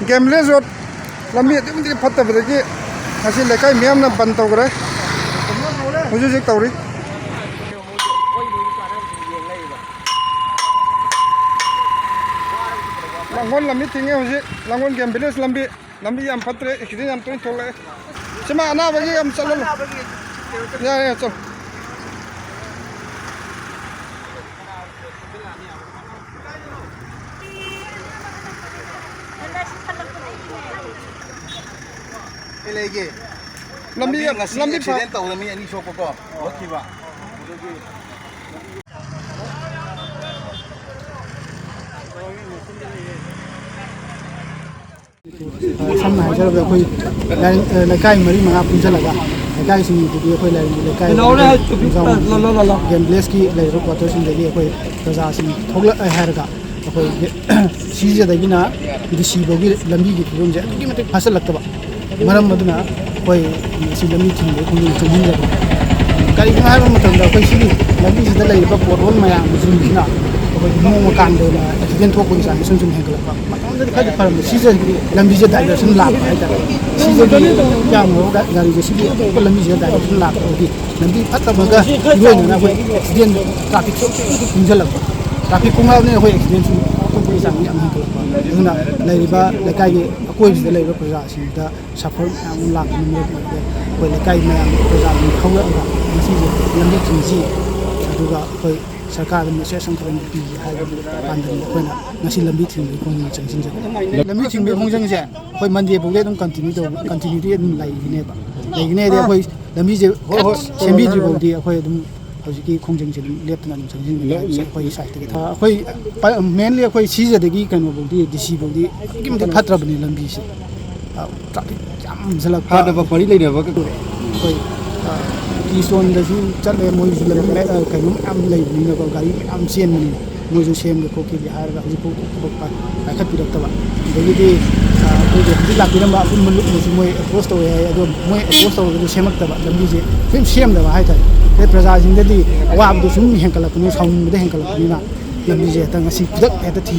Game resort lambi itu fatta berarti hasil lekai miam na bantau kere hujur sih tauri langon lambi tinggi hujur langon game village lambi yang fatre ikut yang tuh tolak cuma anak bagi yang calon ya col lagi lambi accident tahu lambi ini shock kok oke pak sampai aja lah aku lekai mari mengapa pun jalan lekai sini jadi aku lekai game bleski lagi ruk waktu sini jadi aku kerja sini thogla harga aku sih jadi gina itu sih bagi lambi gitu pun jadi kita hasil lagi pak malam maduna koi si lambi tinggi kuning tinggi jadi kali kemarin macam dah koi sini lambi sudah lagi berkorban maya musim ni na koi mau makan deh na accident tu koi sana sunsun hengkel apa macam tu kalau kalau sih jadi lambi jadi ada sun lap ada sih jadi yang mau dari sini koi lambi jadi ada sun lap jadi lambi atau baga dua ni na koi accident traffic punjal apa traffic kumau ni koi accident tu koi sana yang hengkel apa Una lariba lekai akoi bida lariba praja sinda safar am lak ni koi lekai ma praja ni khawla ba masi lambi thingji aduga koi sarkar ni se sangkran pi hai pandan koi na ngasi lambi thingbi kong changsin ja lambi thingbi hongjang je koi mandi bu le dum continue di dum lai ne ba lai ne de koi lambi je sembi ji bu di koi dum hojiki khongjang je leptna dum changsin ja koi site ke tha koi mainly koi sije de gi kanu bu di disi bu di kim de phatra bani lambi se traffic jam zala ha da pari lai da ba koi ki son da ju chale moi ju lambi me kanu am lai ni na ko gari am chen ni moi ju sem de ko ki har ga ji ko pa ka pi dak ta ba de gi ko de la pi ba pun mun lu ju moi post ho ya do moi post ho ju semak ta ba lambi je film sem da ba hai ta de praja jing de wa ab du sum henkala kunu saum de henkala kunu na lambi je ta ngasi dak eta thi